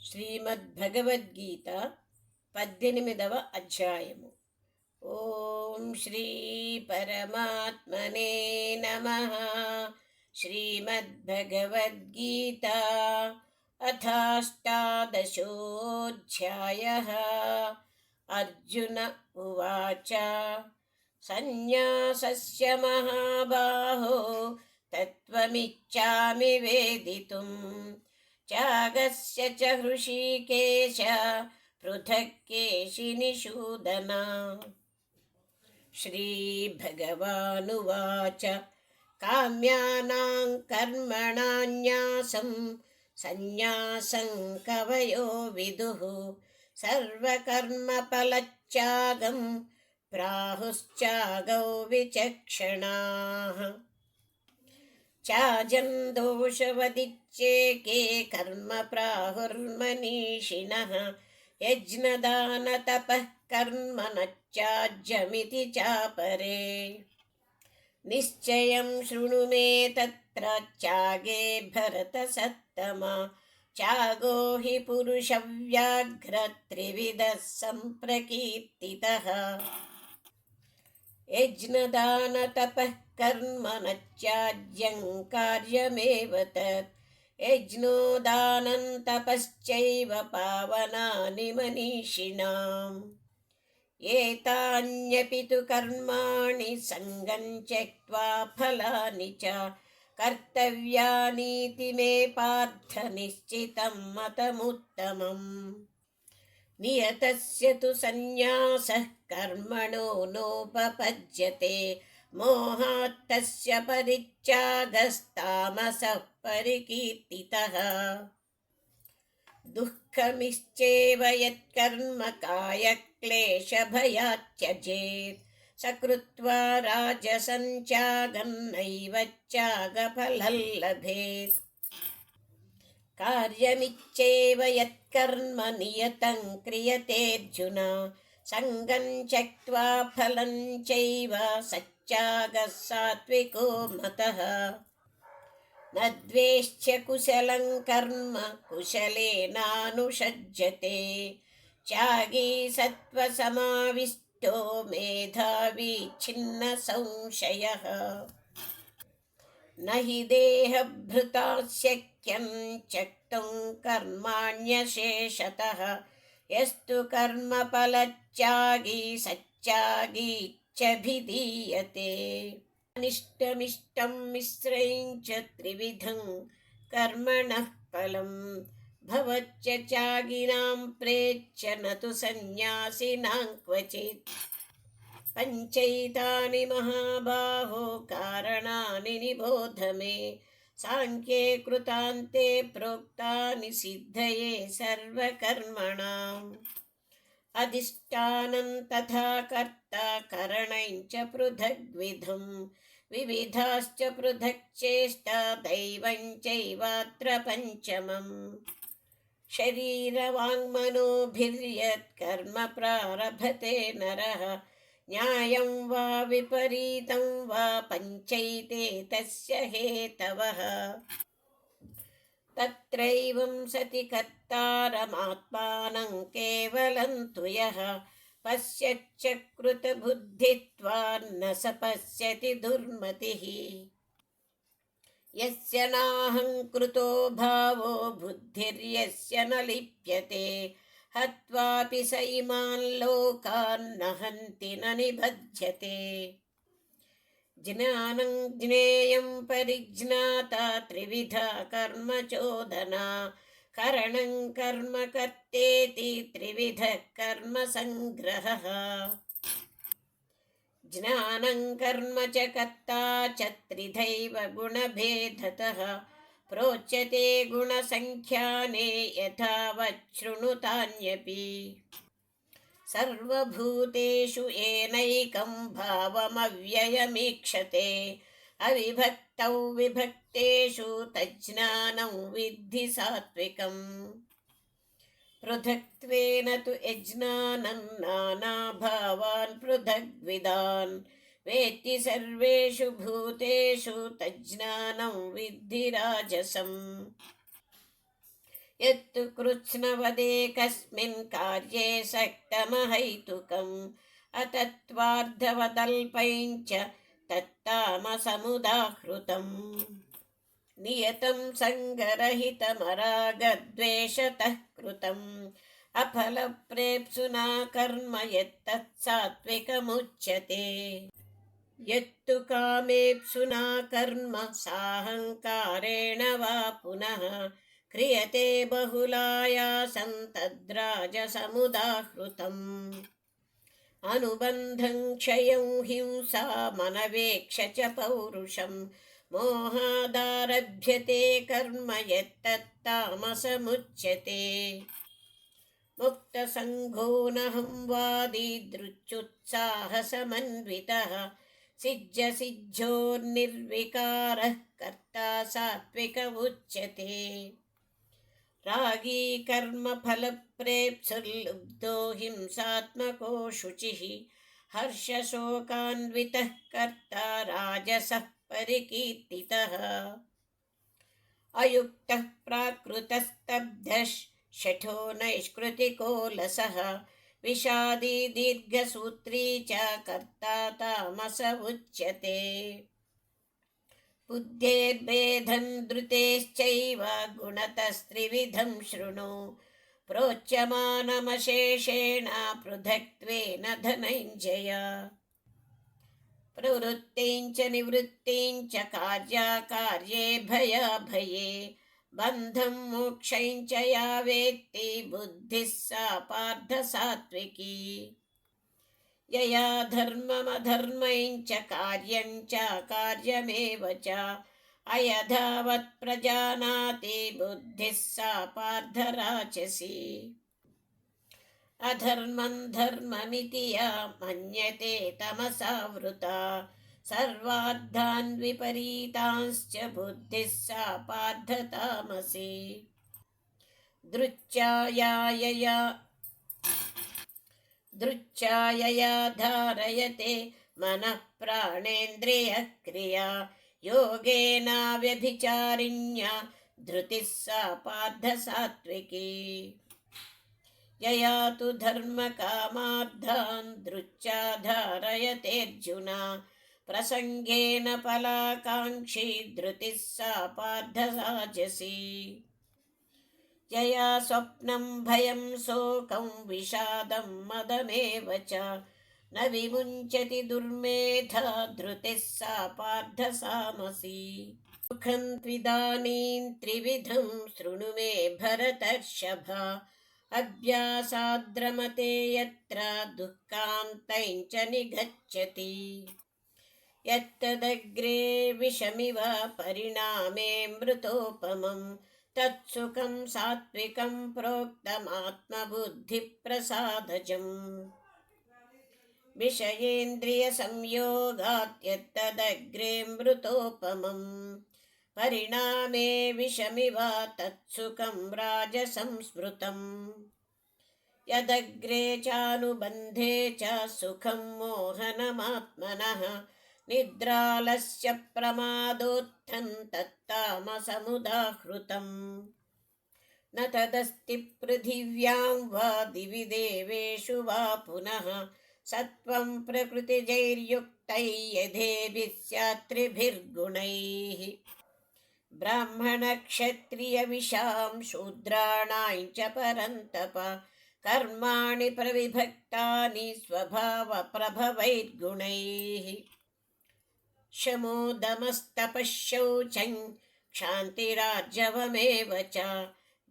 శ్రీమద్భగవద్గీత 18వ అధ్యాయము. ఓం శ్రీ పరమాత్మనే నమః. శ్రీమద్భగవద్గీత అథాష్టాదశోऽధ్యాయః. అర్జున ఉవాచ సన్యాసస్య మహాబాహో తత్వమిచ్ఛామి వేదితుం త్యాగస్య చ హృషీకేశ పృథక్ కేశినిషూదన. శ్రీభగవానువాచ కామ్యానాం కర్మణాన్యాసం సన్యాసం కవయో విదుః సర్వకర్మఫలత్యాగం ప్రాహుశ్చాగౌ విచక్షణాః. త్యాజం దోషవదిచ్చేకే కర్మ ప్రాహుర్మనీషిణః యజ్ఞదానతపః కర్మ నత్యాజ్యమితి చాపరే. నిశ్చయం శృణు మే తత్ర త్యాగే భరతసత్తమ. త్యాగో హి పురుషవ్యాఘ్ర త్రివిధః సంప్రకీర్తితః. యజ్ఞదానతపః కర్మ నత్యాజ్యం కార్యమేవ తత్. యజ్ఞోదానం తపశ్చైవ పావనాని మనీషిణాం. ఏతాన్యపి తు కర్మాణి సంగం త్యక్త్వా ఫలాని చ కర్తవ్యానీతి మే పార్థ నిశ్చితం మతముత్తమం. నియతస్య తు సన్యాసః కర్మణో నోపపద్యతే మోహాత్ తస్య పరిత్యాగస్తామసః పరికీర్తితః. దుఃఖమిశ్చేవ యత్కర్మ కాయక్లేశభయాత్ త్యజేత్ సకృత్వా రాజసం త్యాగం నైవ త్యాగఫలం లభేత్. కార్యమిచ్చేవ యత్కర్మ నియతం క్రియతేऽర్జున సంగం త్యక్త్వా ఫలం చైవ సత్యాగः సాత్వికో మతః. న ద్వేష్య కుశలం కర్మ కుశలేనానుషజ్యతే త్యాగీ సత్వసమావిష్టో మేధావి ఛిన్న సంశయః. నహి దేహభృతా శక్యం త్యక్తుం కర్మాణ్యశేషతః యస్తు కర్మఫలత్యాగీ సత్యాగీత్యభిధీయతే. అనిష్టమిష్టం మిశ్రయం చ త్రివిధం కర్మణః ఫలం భవత్య త్యాగినాం ప్రేత్య నతు సన్యాసినాం క్వచిత్. పంచైతాని మహాబాహో కారణాని నిబోధ మే. సాంఖ్యే కృతాంతే ప్రోక్తాని సిద్ధయే సర్వకర్మణాం. అధిష్టానం తథా కర్తా కరణం చ పృథగ్విధం వివిధాశ్చ పృథక్ చేష్టా దైవం చైవాత్ర పంచమం. శరీరవాङ्మనోభిర్యత్ కర్మ ప్రారభతే నరః న్యాయం వా విపరీతం వా పంచైతే తస్య హేతవః. తత్రైవం సతి కర్తారమాత్మానం కేవలం తు యః పశ్యచ్చ కృతబుద్ధిత్వాన్న స పశ్యతి దుర్మతిః. యస్య నాహం కృతో భావో బుద్ధిర్యస్య న లిప్యతే హత్వాపి స ఇమాన్ లోకాన్ న హంతి న నిబధ్యతే. జ్ఞానం జ్ఞేయం పరిజ్ఞాతా త్రివిధా కర్మ చోదనా కరణం కర్మ కర్తేతి త్రివిధః కర్మ సంగ్రహః. జ్ఞానం కర్మ చ కర్తా చ త్రిధైవ గుణభేదతః ప్రోచ్యతే గుణసంఖ్యానే యథావత్ శృణుతాన్యపి. సర్వభూతేషు ఏనైకం భావమవ్యయమీక్షతే అవిభక్తౌ విభక్తేషు తజ్జ్ఞానం విద్ధి సాత్వికం. పృథక్త్వేన తు యజ్ఞానం నానాభావాన్ పృథగ్విదాన్ వేత్తి సర్వేషు భూతేషు తజ్జ్ఞానం విద్ధి రాజసం. यत्तु कृत्स्नवदे कस्मिन् कार्ये सक्तमहैतुकम् अतत्त्वार्धवदल्पञ्च तत्तामसमुदाहृतम् नियतं सङ्गरहितमरागद्वेषतः कृतम् अफलप्रेप्सुना कर्म यत्तत् सात्विकमुच्यते यत्तु कामेप्सुना कर्म साहङ्कारेण वा पुनः क्रियते बहुलायासं तद्राजसमुदाहृतम् अनुबन्धं क्षयं हिंसा मनवेक्ष च पौरुषं मोहादारभ्यते कर्म यत्तत्तामसमुच्यते मुक्तसङ्गो नहं वादी दृच्युत्साहसमन्वितः सिज्जसिज्झोर्निर्विकारः कर्ता सात्विक उच्यते रागी कर्मफलप्रेप्सुर्लुब्धो हिंसात्मको शुचिः हर्षशोकान्वितः कर्ता राजसः परिकीर्तितः अयुक्तः प्राकृतस्तब्धः शठो नैष्कृतिको लसः विषादी दीर्घसूत्री च कर्ता तामस उच्यते बुद्धेर्भेदं धृतेश्चैव गुणतस्त्रिविधं शृणु प्रोच्यमानमशेषेण पृथक्त्वेन धनञ्जय प्रवृत्तिं च निवृत्तिं च कार्याकार्ये भयाभये बन्धं मोक्षं च या वेत्ति बुद्धिः सा पार्थ सात्विकी यया धर्ममधर्मं च कार्यं च कार्यमेव च अयथावत् प्रजानाति बुद्धिः सा पार्थ राचसी अधर्मं धर्ममिति या मन्यते तमसा वृता सर्वार्थान् विपरीतांश्च बुद्धिः सा पार्थ तामसी दृच्छायया धारयते मनः प्राणेन्द्रियः क्रिया योगेनाव्यभिचारिण्या धृतिः सा पार्थ सात्विकी यया तु धर्मकामार्थान् दृच्छा धारयतेऽर्जुन प्रसङ्गेन फलाकाङ्क्षी धृतिः सा पार्थ राजसी यया स्वप्नं भयं शोकं विषादं मदमेव च न विमुञ्चति दुर्मेधा धृतिः सा पार्थ सामसी सुखं त्विदानीं त्रिविधं शृणु मे भरतर्षभ अभ्यासाद्रमते यत्र दुःखान्तं च निगच्छति यत्तदग्रे विषमिव परिणामे मृतोपमं तत्सुखं सात्विकं प्रोक्तमात्मबुद्धिप्रसादजम् विषयेन्द्रियसंयोगात् यत्तदग्रे मृतोपमं परिणामे विषमिव तत्सुखं राजसंस्मृतम् यदग्रे चानुबन्धे च सुखं मोहनमात्मनः निद्रालस्य प्रमादोत्थं तत्तामसमुदाहृतम् न तदस्ति पृथिव्यां वा दिवि देवेषु वा पुनः सत्त्वं प्रकृतिजैर्युक्तैः यथेभिः स्यात् त्रिभिर्गुणैः ब्राह्मणक्षत्रियविषां शूद्राणां च परन्तप कर्माणि प्रविभक्तानि स्वभावप्रभवैर्गुणैः शमोदमस्तपः शौचं क्षान्तिरार्जवमेव च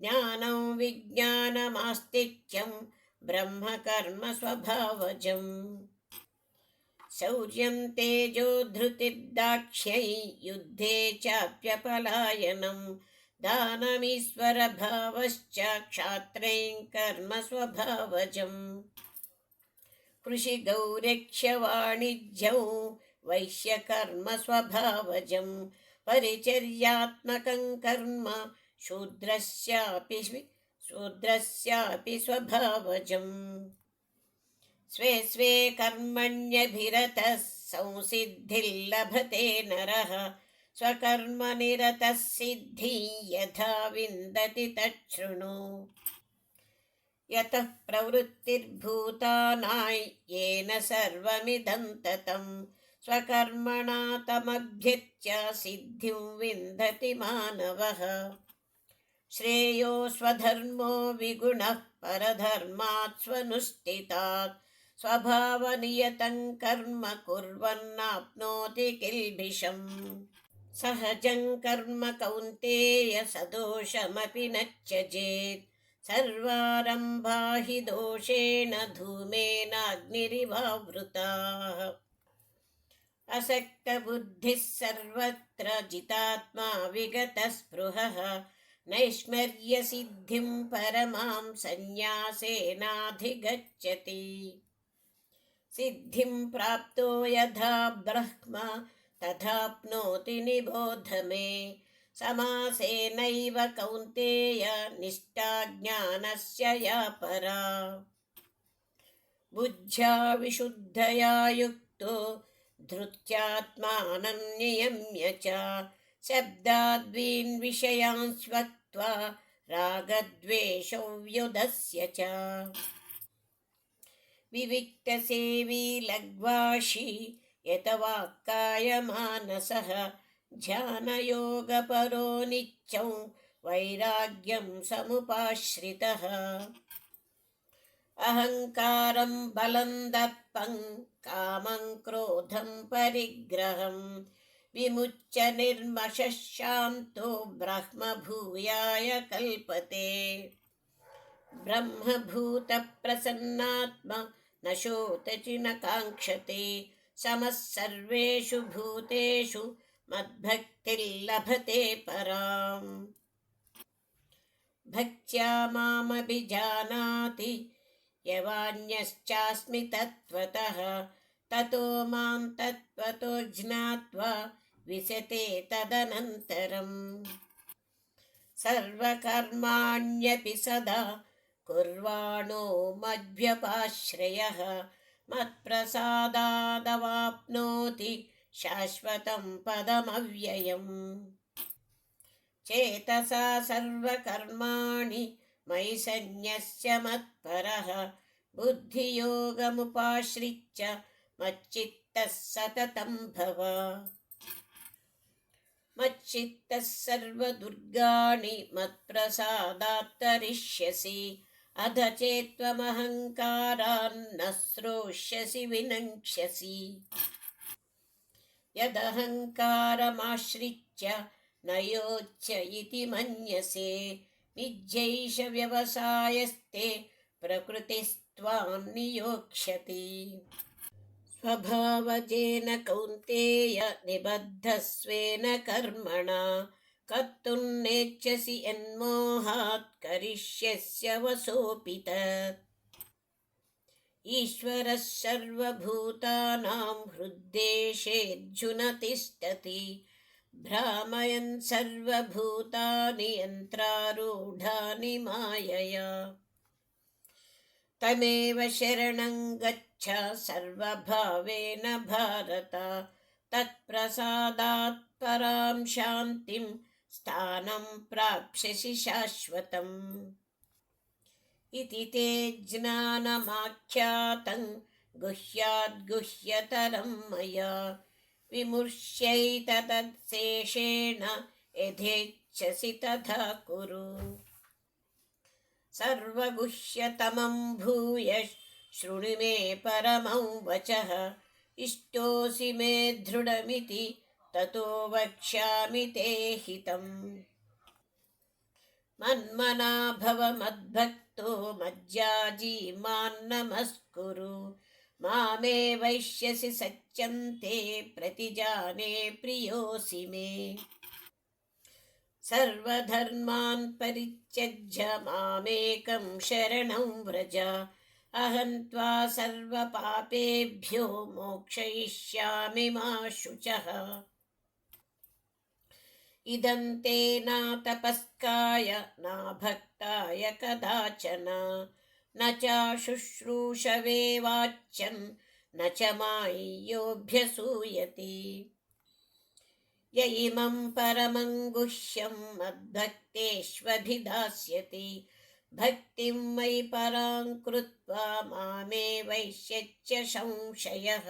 ज्ञानं विज्ञानमास्तिक्यं ब्रह्मकर्म स्वभावजम् शौर्यं तेजो धृतिर्दाक्ष्यै युद्धे चाप्यपलायनं दानमीश्वरभावश्च क्षात्रैः कर्म स्वभावजम् कृषिगौरक्ष्यवाणिज्यौ वैश्यकर्म स्वभावजं परिचर्यात्मकं कर्म शूद्रस्यापि स्वभावजम् स्वे स्वे कर्मण्यभिरतः संसिद्धिर्लभते नरः स्वकर्मनिरतः सिद्धिं यथा विन्दति तच्छृणु। यतः प्रवृत्तिर्भूतानां येन सर्वमिदं ततं स्वकर्मणा तमभ्यर्च्य सिद्धिं विन्दति मानवः। श्रेयो स्वधर्मो विगुणः परधर्मात् स्वनुष्ठितात् स्वभावनियतं कर्म कुर्वन्नाप्नोति किल्बिषम्। सहजं कर्म कौन्तेय सदोषमपि न त्यजेत् सर्वारम्भा हि दोषेण धूमेनाग्निरिवावृताः। असक्तबुद्धिः सर्वत्र जितात्मा विगतस्पृहः नैष्मर्यसिद्धिं परमां सन्न्यासेनाधिगच्छति। सिद्धिं प्राप्तो यथा ब्रह्म तथाप्नोति निबोध मे। समासेनैव कौन्तेय निष्ठा ज्ञानस्य या परा। बुद्ध्या विशुद्धया युक्तो धृत्यात्मानं नियम्य च शब्दाद्वीन् विषयान् त्यक्त्वा रागद्वेषौ व्युदस्य च। विविक्तसेवी लग्वाशी यतवाक्कायमानसः ध्यानयोगपरो नित्यं वैराग्यं समुपाश्रितः। अहङ्कारं बलं दर्पं कामं क्रोधं परिग्रहं विमुच्य निर्मशः शान्तो ब्रह्मभूयाय कल्पते। ब्रह्मभूतप्रसन्नात्मा न शोचति न काङ्क्षते समः सर्वेषु भूतेषु मद्भक्तिर्लभते पराम्। भक्त्या मामभिजानाति यवान्यश्चास्मि तत्त्वतः ततो मां तत्त्वतो ज्ञात्वा विशते तदनन्तरम्। सर्वकर्माण्यपि सदा कुर्वाणो मद्व्यपाश्रयः मत्प्रसादादवाप्नोति शाश्वतं पदमव्ययम्। चेतसा सर्वकर्माणि मयि सन्न्यस्य मत्परः बुद्धियोगमुपाश्रित्य मच्चित्तः सततं भव। मच्चित्तः सर्वदुर्गाणि मत्प्रसादात् तरिष्यसि अध चेत्त्वमहङ्कारान्न श्रोष्यसि विनङ्क्ष्यसि। यदहङ्कारमाश्रित्य न योच्य इति मन्यसे मिथ्यैष व्यवसायस्ते प्रकृतिस्त्वां नियोक्ष्यति। स्वभावजेन कौन्तेय निबद्धस्वेन कर्मणा कर्तुं नेच्छसि यन्मोहात् करिष्यस्य वशोऽपि तत्। ईश्वरः सर्वभूतानां हृद्देशेऽर्जुन तिष्ठति भ्रामयन् सर्वभूतानि यन्त्रारूढानि मायया। तमेव शरणं गच्छ सर्वभावेन भारत तत्प्रसादात् परां शान्तिं स्थानं प्राप्स्यसि शाश्वतम्। इति ते ज्ञानमाख्यातं गुह्याद्गुह्यतरं मया विमृश्यैतदशेषेण यथेच्छसि तथा कुरु। सर्वगुह्यतमं भूयः शृणु मे परमं वचः इष्टोऽसि मे दृढमिति ततो वक्ष्यामि ते हितम्। मन्मना भव मद्भक्तो मज्जाजी मां नमस्कुरु मामे वैश्यसि सच्यन्ते प्रतिजाने प्रियोऽसि मे। सर्वधर्मान् परित्यज्य मामेकं शरणं व्रज अहं त्वा सर्वपापेभ्यो मोक्षयिष्यामि मा शुचः। इदं ते न तपस्काय न भक्ताय कदाचन न च शुश्रूषवे वाच्यं न च माय्योऽभ्यसूयति। य इमं परमं गुह्यं मद्भक्तेष्वभिधास्यति भक्तिं मयि परां कृत्वा मामेवैष्यत्य संशयः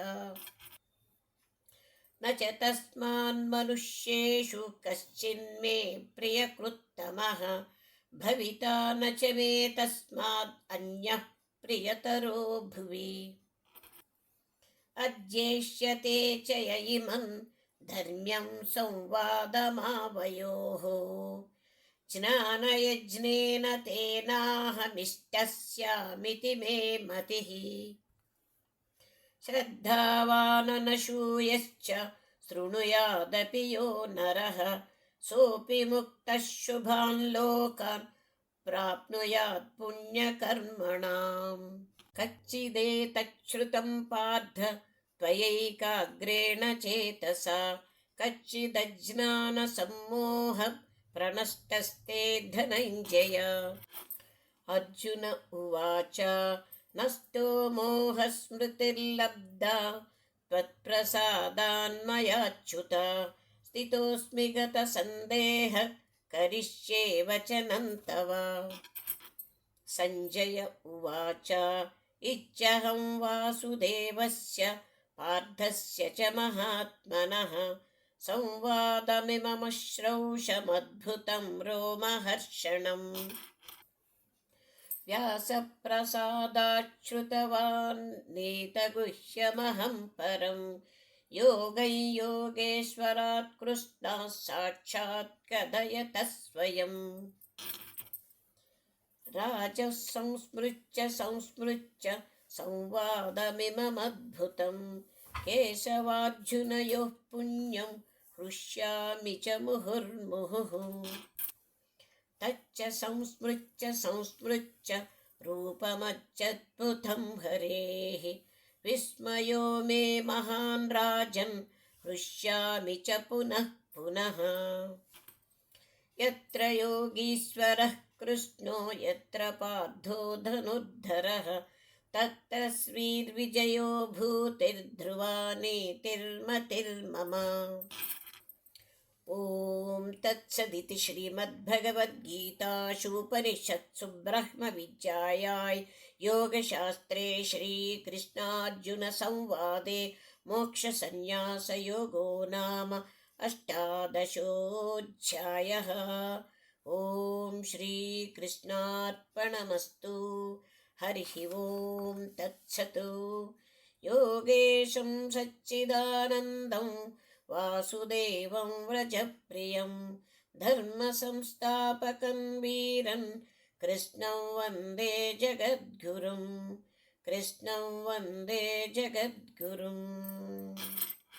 न च तस्मान्मनुष्येषु कश्चिन्मे प्रियकृत्तमः भविता न च मे तस्माद् अन्यः प्रियतरो भुवि अध्येष्यते च य इमं धर्म्यं संवादमावयोः ज्ञानयज्ञेन तेनाहमिष्टस्यामिति मे मतिः श्रद्धावाननशूयश्च शृणुयादपि यो नरः सोऽपि मुक्तः शुभान् लोकान् प्राप्नुयात् पुण्यकर्मणाम् कच्चिदेतच्छ्रुतं पार्थ त्वयैकाग्रेण चेतसा कच्चिदज्ञानसम्मोह प्रणष्टस्ते धनञ्जय अर्जुन उवाच नष्टो मोहस्मृतिर्लब्धा त्वत्प्रसादान्मयाच्युत स्थितोऽस्मि गतसन्देहः करिष्ये वचनं तव सञ्जय उवाच इत्यहं वासुदेवस्य पार्थस्य च महात्मनः संवादमिममश्रौषमद्भुतं रोमहर्षणम् व्यासप्रसादाच्छ्रुतवान्नेतगुह्यमहं परं योगं योगेश्वरात् कृष्णात् साक्षात् कथयतः स्वयं राजः संस्मृत्य संवादमिममद्भुतं केशवार्जुनयोः पुण्यं हृष्यामि च मुहुर्मुहुः तच्च संस्मृत्य रूपमत्यद्भुतं हरेः विस्मयो मे महान् राजन् हृष्यामि च पुनः पुनः यत्र योगीश्वरः कृष्णो यत्र पार्थो धनुर्धरः तत्र श्रीर्विजयो भूतिर्ध्रुवा नीतिर्मतिर्मम ॐ तत्सदिति श्रीमद्भगवद्गीतासूपनिषत्सु ब्रह्मविद्यायां योगशास्त्रे श्रीकृष्णार्जुनसंवादे मोक्षसंन्यासयोगो नाम अष्टादशोऽध्यायः। ॐ श्रीकृष्णार्पणमस्तु। हरिः ॐ तत्सत्। योगेशं सच्चिदानन्दं वासुदेवं व्रजप्रियं धर्मसंस्थापकं वीरं कृष्णं वन्दे जगद्गुरुं।